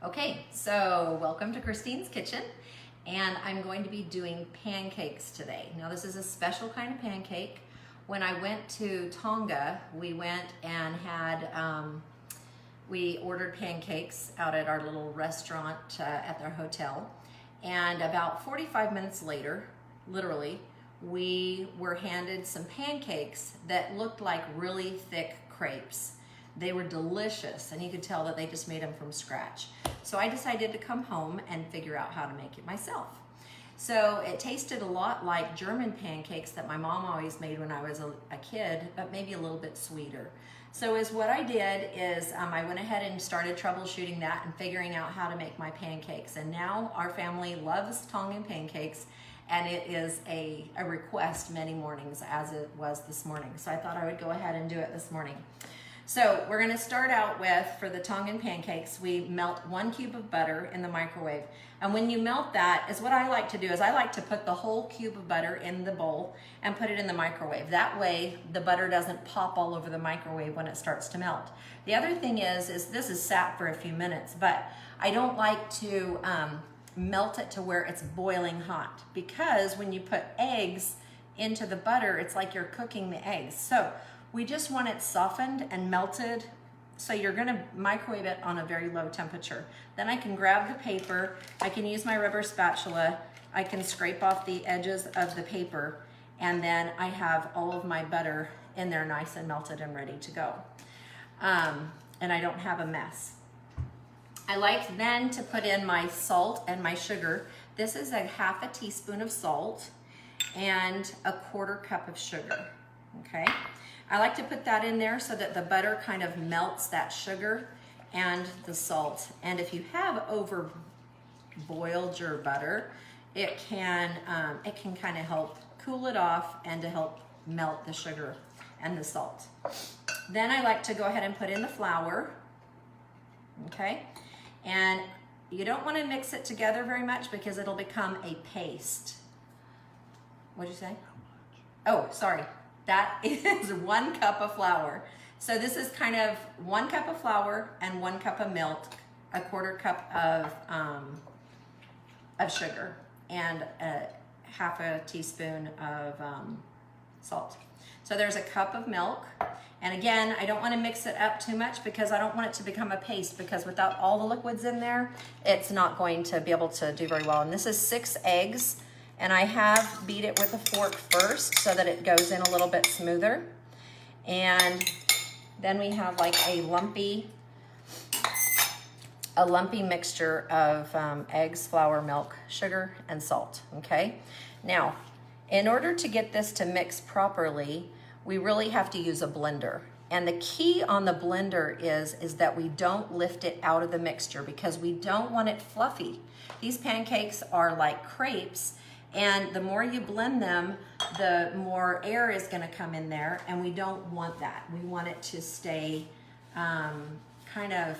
Okay, so welcome to Christine's Kitchen, and I'm going to be doing pancakes today. Now this is a special kind of pancake. When I went to Tonga, we went and had, we ordered pancakes out at our little restaurant at their hotel, and about 45 minutes later, literally, we were handed some pancakes that looked like really thick crepes. They were delicious, and you could tell that they just made them from scratch. So I decided to come home and figure out how to make it myself. So it tasted a lot like German pancakes that my mom always made when I was a kid, but maybe a little bit sweeter. So what I did is I went ahead and started troubleshooting that and figuring out how to make my pancakes. And now our family loves Tongan pancakes, and it is a request many mornings, as it was this morning. So I thought I would go ahead and do it this morning. So we're gonna start out with, for the Tongan pancakes, we melt 1 cube of butter in the microwave. And when you melt that, is what I like to do is I like to put the whole cube of butter in the bowl and put it in the microwave. That way the butter doesn't pop all over the microwave when it starts to melt. The other thing is this is sat for a few minutes, but I don't like to melt it to where it's boiling hot, because when you put eggs into the butter, it's like you're cooking the eggs. So we just want it softened and melted, so you're gonna microwave it on a very low temperature. Then I can grab the paper, I can use my rubber spatula, I can scrape off the edges of the paper, and then I have all of my butter in there nice and melted and ready to go. And I don't have a mess. I like then to put in my salt and my sugar. This is a ½ a teaspoon of salt and a ¼ cup of sugar, okay? I like to put that in there so that the butter kind of melts that sugar and the salt. And if you have over boiled your butter, it can kind of help cool it off and to help melt the sugar and the salt. Then I like to go ahead and put in the flour, okay? And you don't want to mix it together very much because it'll become a paste. What'd you say? Oh, sorry. That is 1 cup of flour. So this is kind of 1 cup of flour and 1 cup of milk, a ¼ cup of sugar, and ½ a teaspoon of salt. So there's a cup of milk. And again, I don't want to mix it up too much because I don't want it to become a paste, because without all the liquids in there, it's not going to be able to do very well. And this is 6 eggs. And I have beat it with a fork first so that it goes in a little bit smoother. And then we have like a lumpy mixture of eggs, flour, milk, sugar, and salt, okay? Now, in order to get this to mix properly, we really have to use a blender. And the key on the blender is that we don't lift it out of the mixture, because we don't want it fluffy. These pancakes are like crepes, and the more you blend them, the more air is gonna come in there, and we don't want that. We want it to stay kind of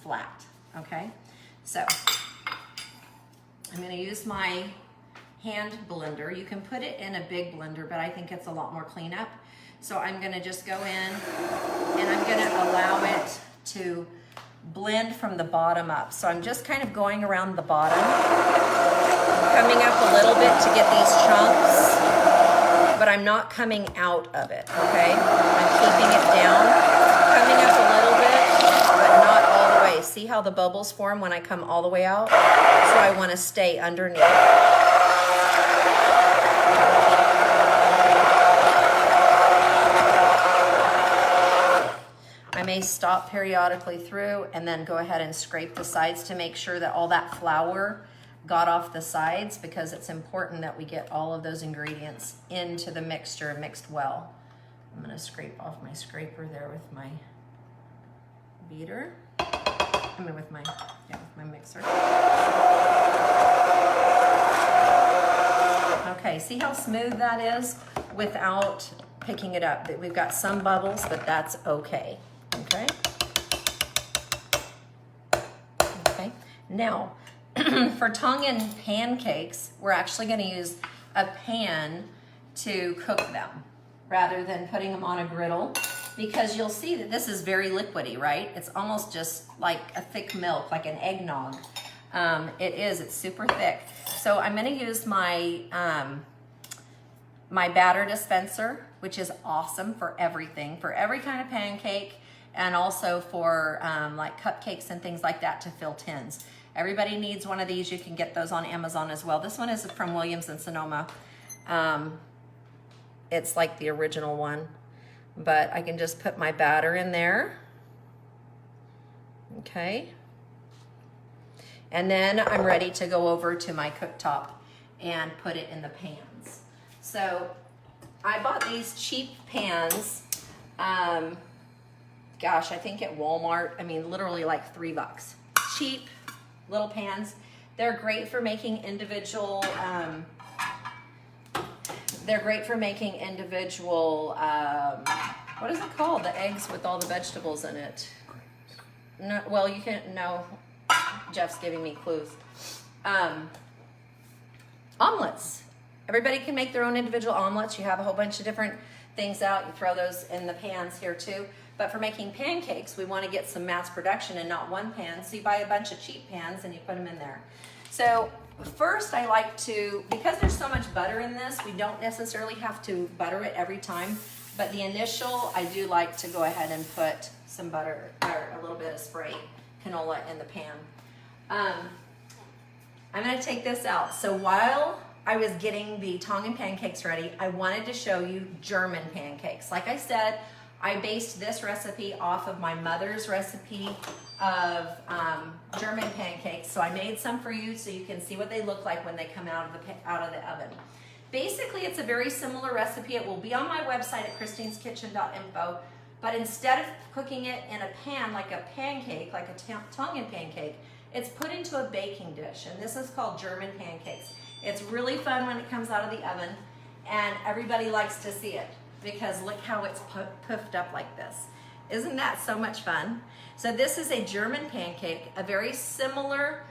flat, okay? So I'm gonna use my hand blender. You can put it in a big blender, but I think it's a lot more cleanup. So I'm gonna just go in and I'm gonna allow it to blend from the bottom up. So I'm just kind of going around the bottom, coming up a little bit to get these chunks, but I'm not coming out of it, okay? I'm keeping it down, coming up a little bit, but not all the way. See how the bubbles form when I come all the way out? So I wanna stay underneath. I may stop periodically through and then go ahead and scrape the sides to make sure that all that flour got off the sides, because it's important that we get all of those ingredients into the mixture mixed well. I'm gonna scrape off my scraper there with my beater. With my mixer. Okay, see how smooth that is without picking it up? We've got some bubbles, but that's okay. Okay. Okay. Now, for Tongan pancakes, we're actually going to use a pan to cook them rather than putting them on a griddle, because you'll see that this is very liquidy, right? It's almost just like a thick milk, like an eggnog. It's super thick. So I'm gonna use my, my batter dispenser, which is awesome for everything, for every kind of pancake, and also for like cupcakes and things like that to fill tins. Everybody needs one of these. You can get those on Amazon as well. This one is from Williams and Sonoma. It's like the original one, but I can just put my batter in there. Okay. And then I'm ready to go over to my cooktop and put it in the pans. So I bought these cheap pans, gosh, I think at Walmart, I mean, literally like $3. Cheap little pans. They're great for making individual, what is it called? The eggs with all the vegetables in it. No, well, you can't, no, Jeff's giving me clues. Omelets. Everybody can make their own individual omelets. You have a whole bunch of different things out. You throw those in the pans here too. But for making pancakes, we want to get some mass production and not one pan. So you buy a bunch of cheap pans and you put them in there. So first I like to, because there's so much butter in this, we don't necessarily have to butter it every time. But the initial, I do like to go ahead and put some butter or a little bit of spray canola in the pan. I'm going to take this out. So while I was getting the Tongan pancakes ready, I wanted to show you German pancakes. Like I said, I based this recipe off of my mother's recipe of German pancakes. So I made some for you so you can see what they look like when they come out of the oven. Basically, it's a very similar recipe. It will be on my website at christineskitchen.info. But instead of cooking it in a pan like a pancake, like a Tongan pancake, it's put into a baking dish. And this is called German pancakes. It's really fun when it comes out of the oven, and everybody likes to see it because look how it's puffed up like this. Isn't that so much fun? So this is a German pancake, a very similar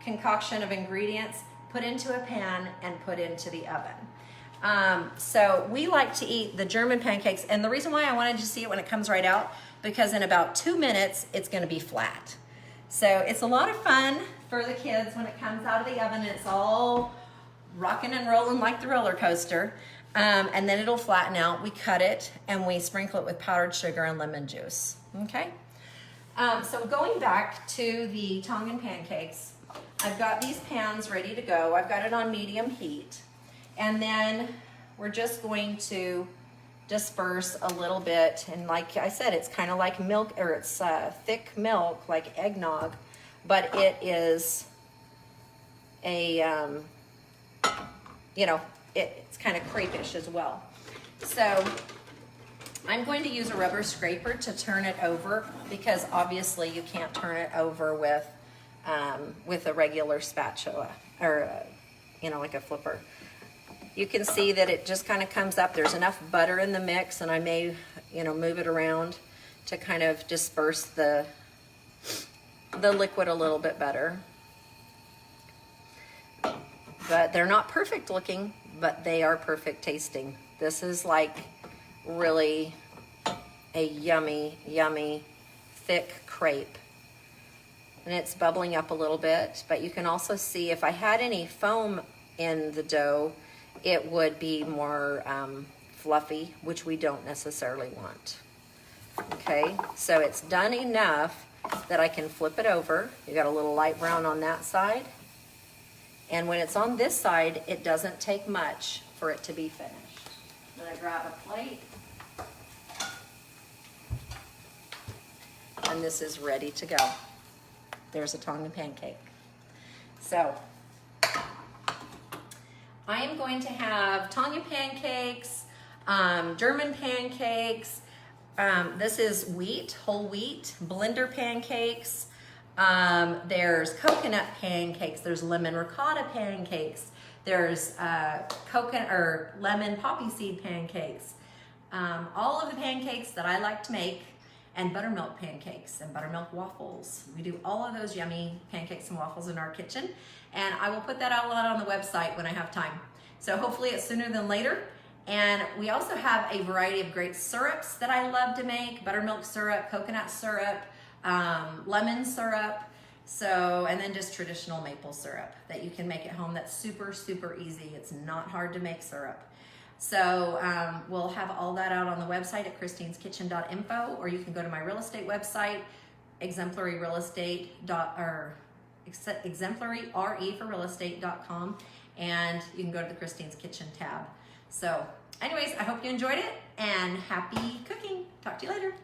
concoction of ingredients put into a pan and put into the oven. So we like to eat the German pancakes, and the reason why I wanted you to see it when it comes right out, because in about 2 minutes, it's gonna be flat. So it's a lot of fun for the kids when it comes out of the oven and it's all rocking and rolling like the roller coaster. And then it'll flatten out. We cut it and we sprinkle it with powdered sugar and lemon juice, okay? So going back to the Tongan pancakes, I've got these pans ready to go. I've got it on medium heat. And then we're just going to disperse a little bit. And like I said, it's kind of like milk, or it's thick milk, like eggnog, but it is a, you know, it's kind of crepe-ish as well. So I'm going to use a rubber scraper to turn it over, because obviously you can't turn it over with a regular spatula or, you know, like a flipper. You can see that it just kind of comes up. There's enough butter in the mix, and I may, you know, move it around to kind of disperse the liquid a little bit better. But they're not perfect looking, but they are perfect tasting. This is like really a yummy, yummy, thick crepe. And it's bubbling up a little bit, but you can also see if I had any foam in the dough, it would be more fluffy, which we don't necessarily want. Okay, so it's done enough that I can flip it over. You got a little light brown on that side. And when it's on this side, it doesn't take much for it to be finished. Then I grab a plate. And this is ready to go. There's a Tongan pancake. So I am going to have Tongan pancakes, German pancakes. This is wheat, whole wheat, blender pancakes. There's coconut pancakes. There's lemon ricotta pancakes. There's coconut or lemon poppy seed pancakes. All of the pancakes that I like to make, and buttermilk pancakes and buttermilk waffles. We do all of those yummy pancakes and waffles in our kitchen, and I will put that out on the website when I have time. So hopefully it's sooner than later, And we also have a variety of great syrups that I love to make: buttermilk syrup, coconut syrup, lemon syrup. So, and then just traditional maple syrup that you can make at home. That's super, super easy. It's not hard to make syrup. So we'll have all that out on the website at christineskitchen.info, or you can go to my real estate website, exemplaryrealestate.com, and you can go to the Christine's Kitchen tab. So anyways, I hope you enjoyed it, and happy cooking. Talk to you later.